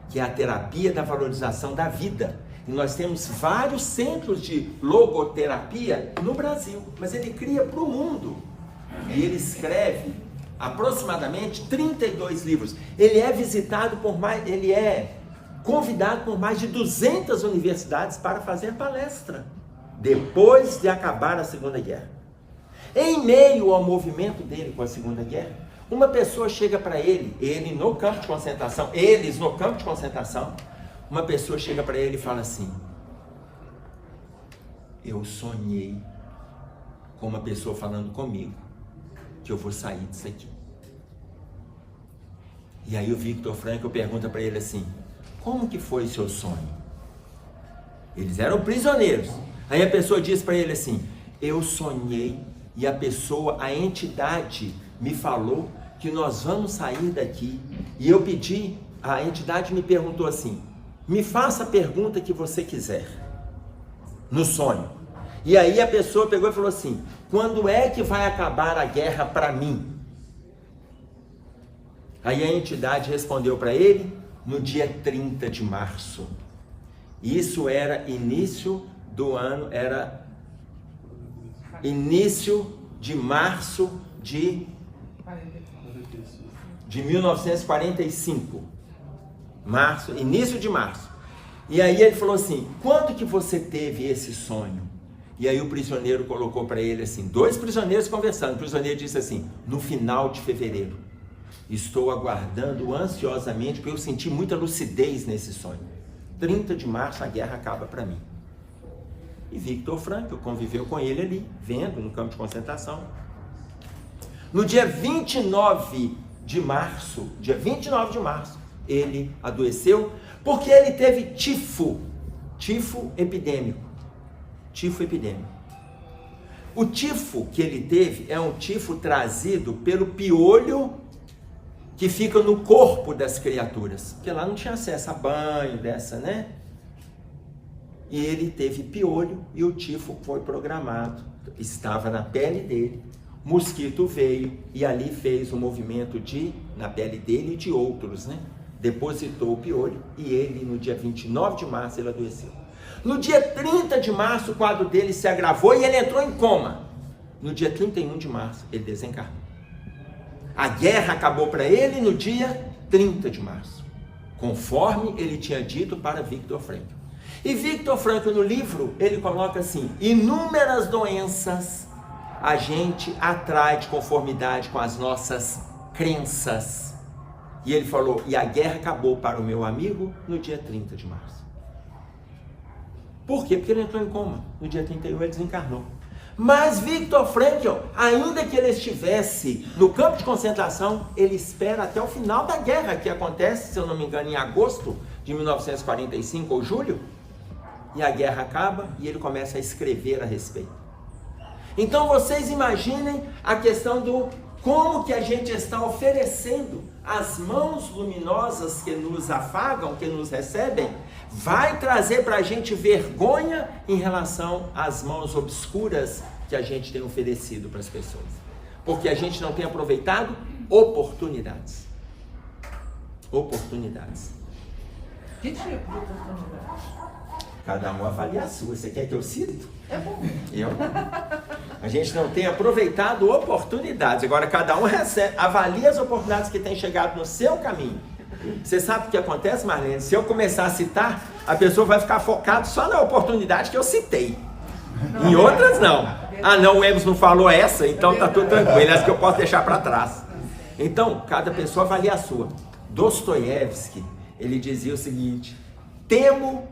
A: que é a terapia da valorização da vida. E nós temos vários centros de logoterapia no Brasil, mas ele cria para o mundo. E ele escreve aproximadamente 32 livros. Ele é visitado por mais, ele é convidado por mais de 200 universidades para fazer palestra, depois de acabar a Segunda Guerra. Em meio ao movimento dele com a Segunda Guerra, uma pessoa chega para ele, eles no campo de concentração, uma pessoa chega para ele e fala assim: eu sonhei com uma pessoa falando comigo que eu vou sair disso aqui. E aí o Viktor Frankl pergunta para ele assim: como que foi seu sonho? Eles eram prisioneiros. Aí a pessoa diz para ele assim: eu sonhei e a entidade me falou que nós vamos sair daqui. E eu pedi, a entidade me perguntou assim: me faça a pergunta que você quiser, no sonho. E aí a pessoa pegou e falou assim: quando é que vai acabar a guerra para mim? Aí a entidade respondeu para ele: no dia 30 de março. Isso era início do ano, era início de março de 1945. Março, início de março. E aí ele falou assim: quando que você teve esse sonho? E aí o prisioneiro colocou para ele assim, dois prisioneiros conversando. O prisioneiro disse assim: no final de fevereiro. Estou aguardando ansiosamente, porque eu senti muita lucidez nesse sonho. 30 de março a guerra acaba para mim. E Viktor Frankl conviveu com ele ali, vendo no campo de concentração. No dia 29 de março, ele adoeceu porque ele teve tifo epidêmico. O tifo que ele teve é um tifo trazido pelo piolho que fica no corpo das criaturas, porque lá não tinha acesso a banho dessa, né? E ele teve piolho e o tifo foi programado, estava na pele dele, mosquito veio e ali fez um movimento na pele dele e de outros, né? Depositou o piolho e ele, no dia 29 de março, ele adoeceu. No dia 30 de março, o quadro dele se agravou e ele entrou em coma. No dia 31 de março, ele desencarnou. A guerra acabou para ele no dia 30 de março, conforme ele tinha dito para Viktor Frankl. E Viktor Frankl, no livro, ele coloca assim: inúmeras doenças a gente atrai de conformidade com as nossas crenças. E ele falou: e a guerra acabou para o meu amigo no dia 30 de março. Por quê? Porque ele entrou em coma. No dia 31 ele desencarnou. Mas Viktor Frankl, ainda que ele estivesse no campo de concentração, ele espera até o final da guerra, que acontece, se eu não me engano, em agosto de 1945 ou julho. E a guerra acaba e ele começa a escrever a respeito. Então vocês imaginem a questão do como que a gente está oferecendo as mãos luminosas que nos afagam, que nos recebem, vai trazer para a gente vergonha em relação às mãos obscuras que a gente tem oferecido para as pessoas. Porque a gente não tem aproveitado oportunidades. Oportunidades.
D: Que tipo de oportunidade?
A: Cada um avalia a sua. Você quer que eu cite?
D: É bom.
A: Eu? A gente não tem aproveitado oportunidades. Agora cada um recebe, avalia as oportunidades que têm chegado no seu caminho. Você sabe o que acontece, Marlene? Se eu começar a citar, a pessoa vai ficar focada só na oportunidade que eu citei. Em outras não. Ah não, o Emerson não falou essa, então tá tudo tranquilo. Essa que eu posso deixar para trás. Então, cada pessoa avalia a sua. Dostoiévski, ele dizia o seguinte: temo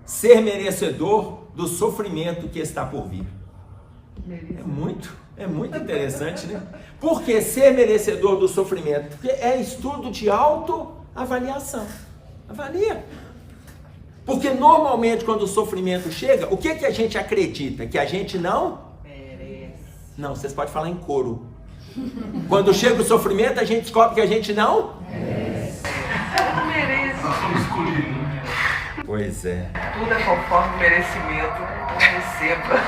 A: ser merecedor do sofrimento que está por vir. É muito interessante, né? Por que ser merecedor do sofrimento? Porque é estudo de autoavaliação. Avalia. Porque normalmente quando o sofrimento chega, o que a gente acredita? Que a gente não merece. Não, vocês podem falar em coro. Quando chega o sofrimento, a gente descobre que a gente não merece.
D: Não merece.
A: Pois é.
D: Tudo é conforme o merecimento receba.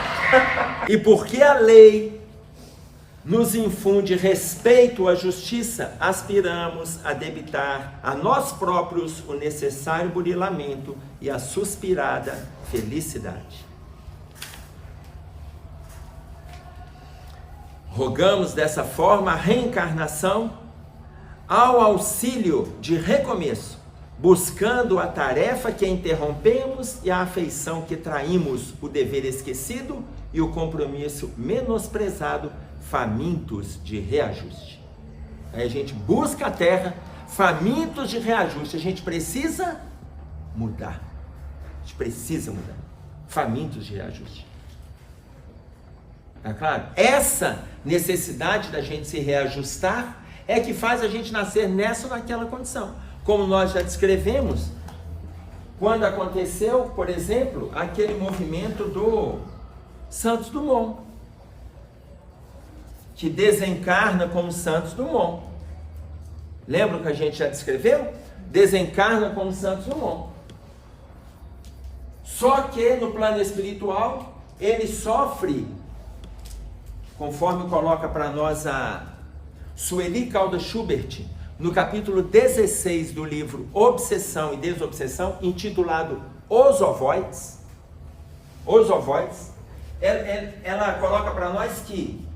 A: E porque a lei nos infunde respeito à justiça, aspiramos a debitar a nós próprios o necessário burilamento e a suspirada felicidade. Rogamos dessa forma a reencarnação ao auxílio de recomeço, buscando a tarefa que interrompemos e a afeição que traímos, o dever esquecido e o compromisso menosprezado, famintos de reajuste. Aí a gente busca a terra, famintos de reajuste. A gente precisa mudar. A gente precisa mudar. Famintos de reajuste. Tá claro? Essa necessidade da gente se reajustar é que faz a gente nascer nessa ou naquela condição. Como nós já descrevemos, quando aconteceu, por exemplo, aquele movimento do Santos Dumont, que desencarna como Santos Dumont. Lembram que a gente já descreveu? Desencarna como Santos Dumont. Só que no plano espiritual, ele sofre, conforme coloca para nós a Sueli Caldas Schubert, no capítulo 16 do livro Obsessão e Desobsessão, intitulado Os Ovoides, ela coloca para nós que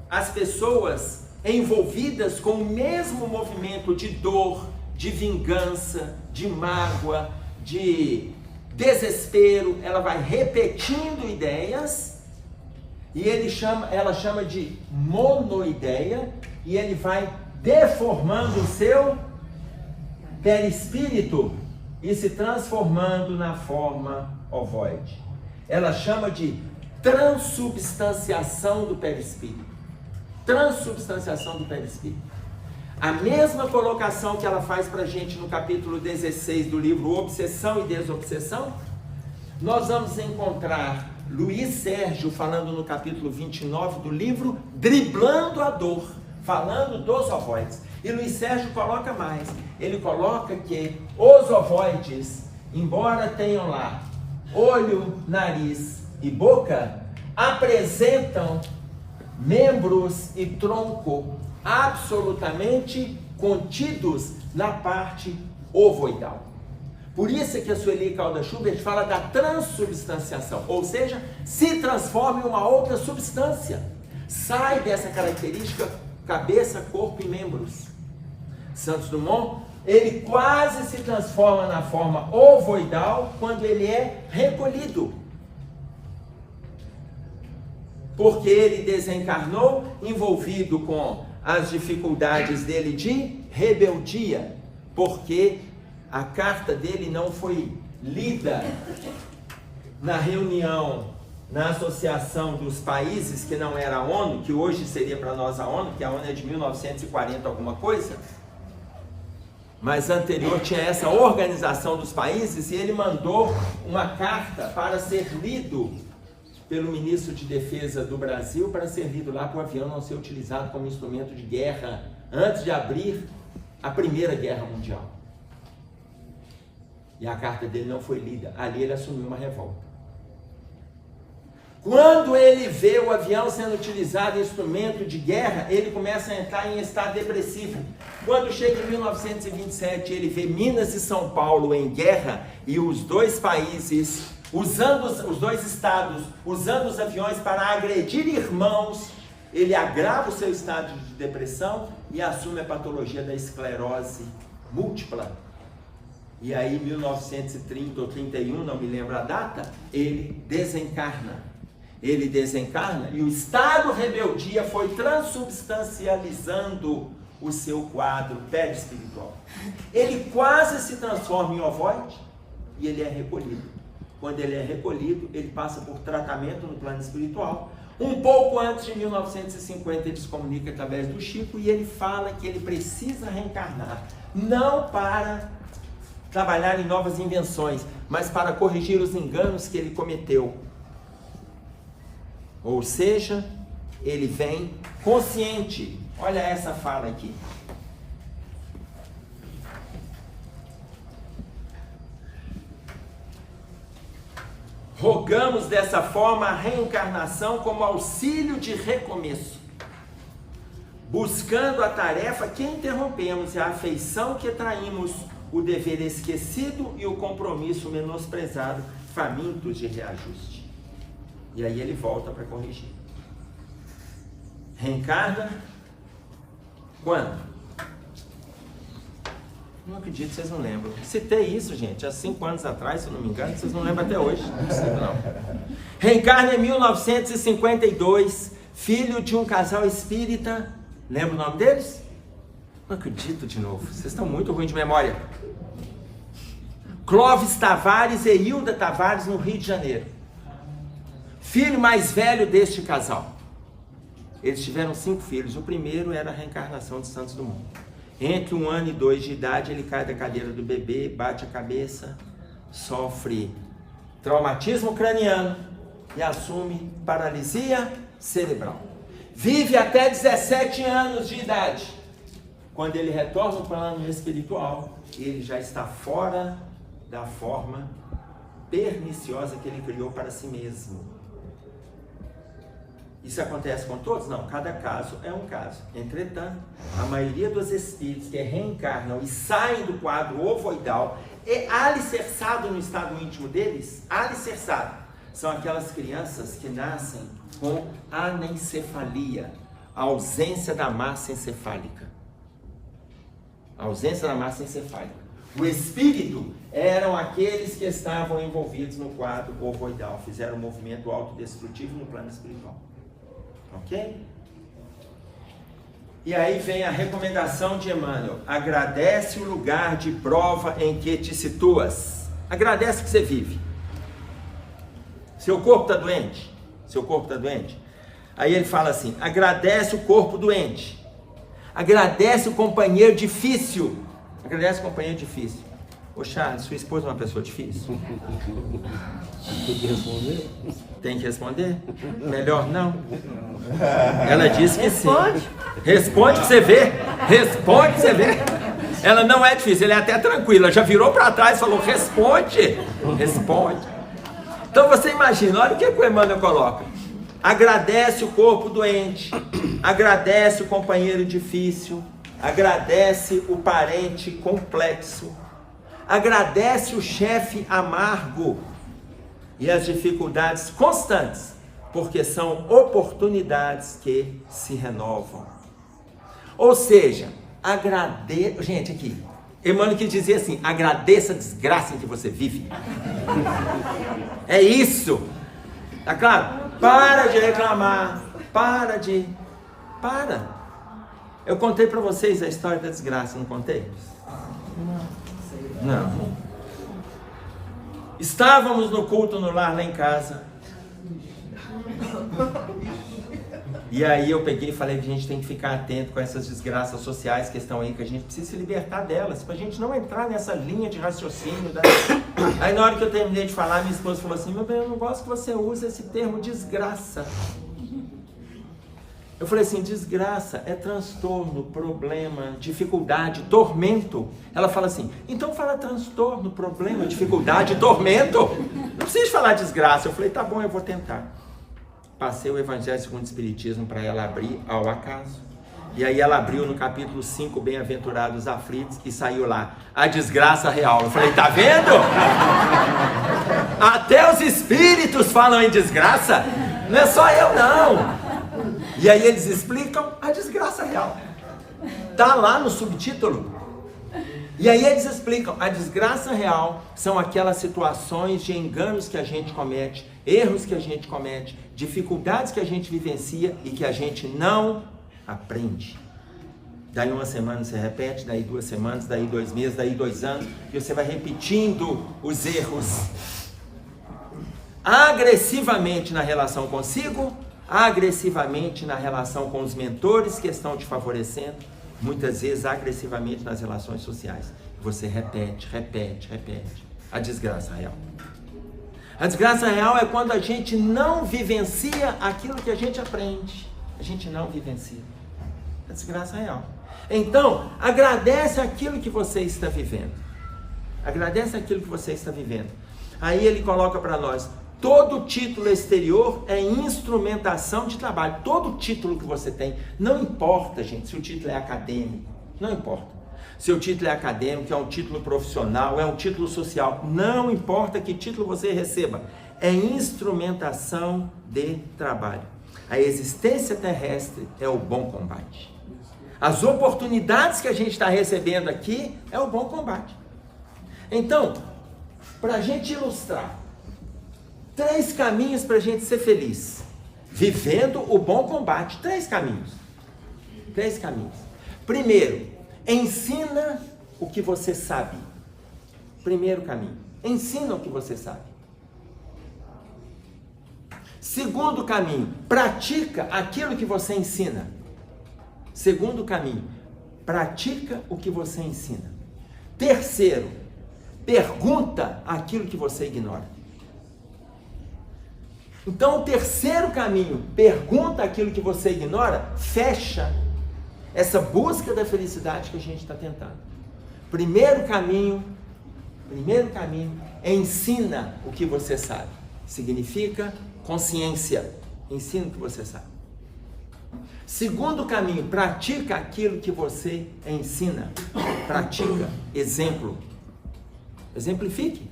A: as pessoas envolvidas com o mesmo movimento de dor, de vingança, de mágoa, de desespero, ela vai repetindo ideias e ela chama de monoideia, e ele vai deformando o seu perispírito e se transformando na forma ovoide. Ela chama de transubstanciação do perispírito. Transubstanciação do perispírito. A mesma colocação que ela faz para a gente no capítulo 16 do livro Obsessão e Desobsessão, nós vamos encontrar Luiz Sérgio falando no capítulo 29 do livro Driblando a Dor, falando dos ovoides. E Luiz Sérgio coloca mais. Ele coloca que os ovoides, embora tenham lá olho, nariz e boca, apresentam membros e tronco absolutamente contidos na parte ovoidal. Por isso é que a Sueli Caldas Schubert fala da transubstanciação, ou seja, se transforma em uma outra substância. Sai dessa característica cabeça, corpo e membros. Santos Dumont, ele quase se transforma na forma ovoidal quando ele é recolhido. Porque ele desencarnou envolvido com as dificuldades dele de rebeldia, porque a carta dele não foi lida na reunião, na Associação dos Países, que não era a ONU, que hoje seria para nós a ONU, que a ONU é de 1940 alguma coisa, mas anterior tinha essa Organização dos Países, e ele mandou uma carta para ser lido pelo ministro de Defesa do Brasil, para ser lido lá, para o avião não ser utilizado como instrumento de guerra, antes de abrir a Primeira Guerra Mundial. E a carta dele não foi lida, ali ele assumiu uma revolta. Quando ele vê o avião sendo utilizado em instrumento de guerra, ele começa a entrar em estado depressivo. Quando chega em 1927, ele vê Minas e São Paulo em guerra, e os dois países usando os dois estados, usando os aviões para agredir irmãos, ele agrava o seu estado de depressão e assume a patologia da esclerose múltipla. E aí, em 1930 ou 31, não me lembro a data, ele desencarna. Ele desencarna e o estado rebeldia foi transubstancializando o seu quadro perispiritual. Ele quase se transforma em ovoide e ele é recolhido. Quando ele é recolhido, ele passa por tratamento no plano espiritual. Um pouco antes de 1950, ele se comunica através do Chico e ele fala que ele precisa reencarnar, não para trabalhar em novas invenções, mas para corrigir os enganos que ele cometeu. Ou seja, ele vem consciente. Olha essa fala aqui. Rogamos dessa forma a reencarnação como auxílio de recomeço, buscando a tarefa que interrompemos e a afeição que traímos, o dever esquecido e o compromisso menosprezado, famintos de reajuste. E aí ele volta para corrigir. Reencarna quando? Não acredito que vocês não lembram. Citei isso, gente, há 5 anos atrás, se eu não me engano, vocês não lembram até hoje. Não. Reencarna em 1952, filho de um casal espírita. Lembra o nome deles? Não acredito de novo. Vocês estão muito ruins de memória. Clóvis Tavares e Hilda Tavares, no Rio de Janeiro. Filho mais velho deste casal. Eles tiveram 5 filhos. O primeiro era a reencarnação de Santos Dumont. Entre 1 ano e 2 de idade, ele cai da cadeira do bebê, bate a cabeça, sofre traumatismo craniano e assume paralisia cerebral. Vive até 17 anos de idade. Quando ele retorna ao plano espiritual, ele já está fora da forma perniciosa que ele criou para si mesmo. Isso acontece com todos? Não, cada caso é um caso. Entretanto, a maioria dos espíritos que reencarnam e saem do quadro ovoidal e alicerçado no estado íntimo deles, alicerçado, são aquelas crianças que nascem com anencefalia, a ausência da massa encefálica. A ausência da massa encefálica. O espírito eram aqueles que estavam envolvidos no quadro ovoidal, fizeram um movimento autodestrutivo no plano espiritual. Ok? E aí vem a recomendação de Emmanuel: agradece o lugar de prova em que te situas. Agradece que você vive. Seu corpo está doente? Seu corpo está doente? Aí ele fala assim: agradece o corpo doente. Agradece o companheiro difícil. Agradece o companheiro difícil. Ô Charles, sua esposa é uma pessoa difícil?
G: Tem que responder?
A: Tem que responder? Melhor não. Ela disse que sim. Responde pra você ver. Responde pra você ver. Ela não é difícil, ela é até tranquila. Já virou para trás e falou: responde. Responde. Então você imagina, olha o que o Emmanuel coloca. Agradece o corpo doente. Agradece o companheiro difícil. Agradece o parente complexo. Agradece o chefe amargo e as dificuldades constantes, porque são oportunidades que se renovam. Ou seja, agradeça. Gente, aqui, Emmanuel quis dizer assim: agradeça a desgraça em que você vive. É isso. Tá claro? Para de reclamar. Para. Eu contei para vocês a história da desgraça, não contei? Não. Estávamos no culto no lar lá em casa. E aí eu peguei e falei que a gente tem que ficar atento com essas desgraças sociais que estão aí, que a gente precisa se libertar delas, pra gente não entrar nessa linha de raciocínio. Aí na hora que eu terminei de falar, minha esposa falou assim: meu bem, eu não gosto que você use esse termo desgraça. Eu falei assim: desgraça é transtorno, problema, dificuldade, tormento. Ela fala assim: então fala transtorno, problema, dificuldade, tormento. Não precisa falar desgraça. Eu falei: tá bom, eu vou tentar. Passei o Evangelho segundo o Espiritismo para ela abrir ao acaso. E aí ela abriu no capítulo 5, Bem-aventurados aflitos, e saiu lá, a desgraça real. Eu falei, tá vendo? Até os espíritos falam em desgraça, não é só eu não. E aí eles explicam a desgraça real. Tá lá no subtítulo. E aí eles explicam, a desgraça real são aquelas situações de enganos que a gente comete, erros que a gente comete, dificuldades que a gente vivencia e que a gente não aprende. Daí uma semana você repete, daí 2 semanas, daí 2 meses, daí 2 anos, e você vai repetindo os erros. Agressivamente na relação consigo, agressivamente na relação com os mentores que estão te favorecendo, muitas vezes agressivamente nas relações sociais. Você repete. A desgraça real. A desgraça real é quando a gente não vivencia aquilo que a gente aprende. A gente não vivencia. A desgraça real. Então, agradece aquilo que você está vivendo. Agradece aquilo que você está vivendo. Aí ele coloca para nós, todo título exterior é instrumentação de trabalho. Todo título que você tem, não importa, gente, se o título é acadêmico, não importa. Se o título é acadêmico, é um título profissional, é um título social, não importa que título você receba, é instrumentação de trabalho. A existência terrestre é o bom combate. As oportunidades que a gente está recebendo aqui é o bom combate. Então, para a gente ilustrar, 3 caminhos para a gente ser feliz, vivendo o bom combate. 3 caminhos. 3 caminhos. Primeiro, ensina o que você sabe. Primeiro caminho, ensina o que você sabe. Segundo caminho, pratica aquilo que você ensina. Segundo caminho, pratica o que você ensina. Terceiro, pergunta aquilo que você ignora. Então, o terceiro caminho, pergunta aquilo que você ignora, fecha essa busca da felicidade que a gente está tentando. Primeiro caminho, ensina o que você sabe. Significa consciência. Ensina o que você sabe. Segundo caminho, pratica aquilo que você ensina. Pratica. Exemplo. Exemplifique.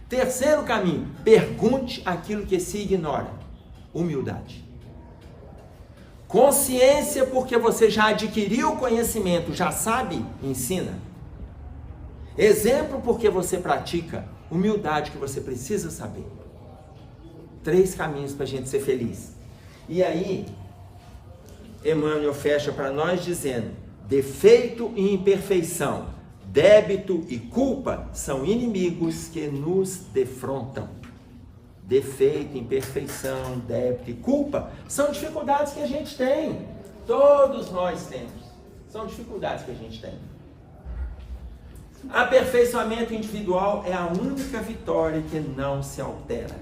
A: Terceiro caminho, pergunte aquilo que se ignora. Humildade. Consciência, porque você já adquiriu o conhecimento, já sabe, ensina. Exemplo, porque você pratica. Humildade, que você precisa saber. 3 caminhos para a gente ser feliz. E aí, Emmanuel fecha para nós dizendo, defeito e imperfeição, débito e culpa são inimigos que nos defrontam. Defeito, imperfeição, débito e culpa são dificuldades que a gente tem. Todos nós temos. São dificuldades que a gente tem. Aperfeiçoamento individual é a única vitória que não se altera.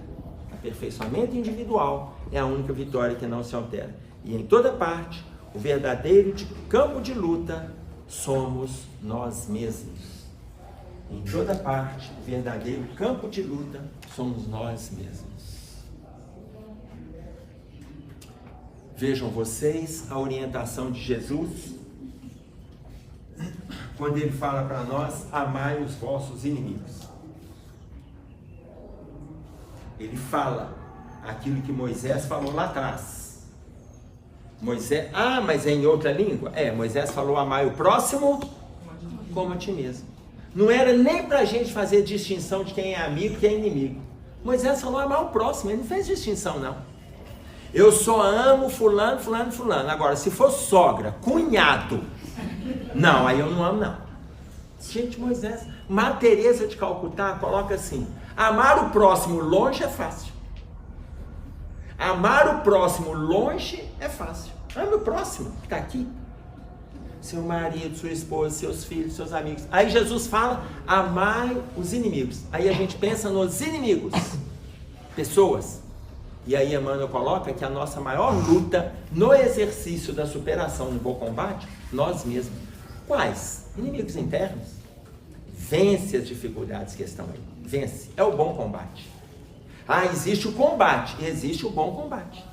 A: Aperfeiçoamento individual é a única vitória que não se altera. E em toda parte, o verdadeiro campo de luta somos nós mesmos. Em toda parte, o verdadeiro campo de luta somos nós mesmos. Vejam vocês a orientação de Jesus, quando ele fala para nós, amai os vossos inimigos. Ele fala aquilo que Moisés falou lá atrás. Moisés, mas é em outra língua? Moisés falou, amai o próximo como a ti mesmo. Não era nem para a gente fazer distinção de quem é amigo e quem é inimigo. Moisés falou, amar o próximo, ele não fez distinção não. Eu só amo fulano. Agora, se for sogra, cunhado, não, aí eu não amo não. Gente, Moisés, Madre Teresa de Calcutá coloca assim, amar o próximo longe é fácil. Amar o próximo longe é fácil. Ame o próximo, que está aqui. Seu marido, sua esposa, seus filhos, seus amigos. Aí Jesus fala, amai os inimigos. Aí a gente pensa nos inimigos, pessoas. E aí Emmanuel coloca que a nossa maior luta no exercício da superação no bom combate, nós mesmos. Quais? Inimigos internos. Vence as dificuldades que estão aí. Vence. É o bom combate. Existe o combate e existe o bom combate.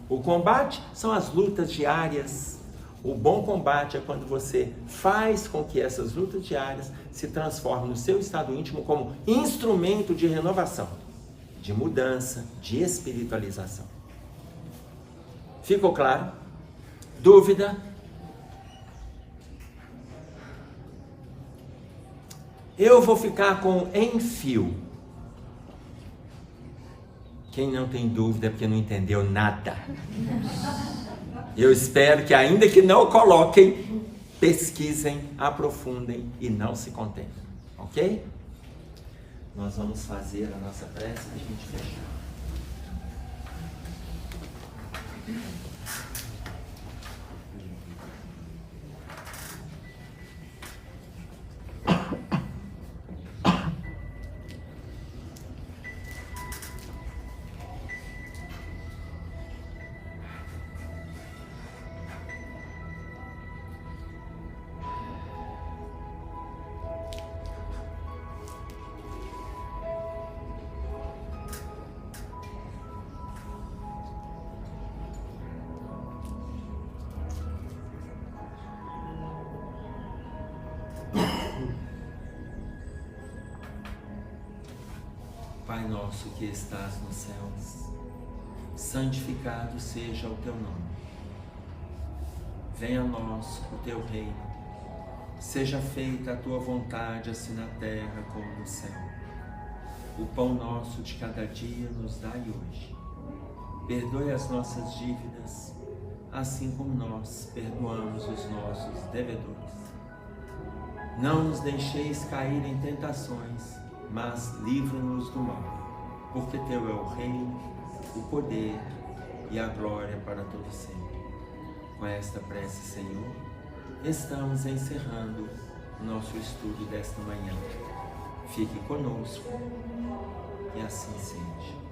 A: O combate são as lutas diárias. O bom combate é quando você faz com que essas lutas diárias se transformem no seu estado íntimo como instrumento de renovação, de mudança, de espiritualização. Ficou claro? Dúvida? Eu vou ficar com enfio. Quem não tem dúvida é porque não entendeu nada. Eu espero que, ainda que não coloquem, pesquisem, aprofundem e não se contentem. Ok? Nós vamos fazer a nossa prece e a gente fecha. Pai nosso que estás nos céus, santificado seja o teu nome. Venha a nós o teu reino. Seja feita a tua vontade, assim na terra como no céu. O pão nosso de cada dia nos dai hoje. Perdoe as nossas dívidas, assim como nós perdoamos os nossos devedores. Não nos deixeis cair em tentações, mas livra-nos do mal, porque teu é o reino, o poder e a glória para todo sempre. Com esta prece, Senhor, estamos encerrando o nosso estudo desta manhã. Fique conosco, e assim seja.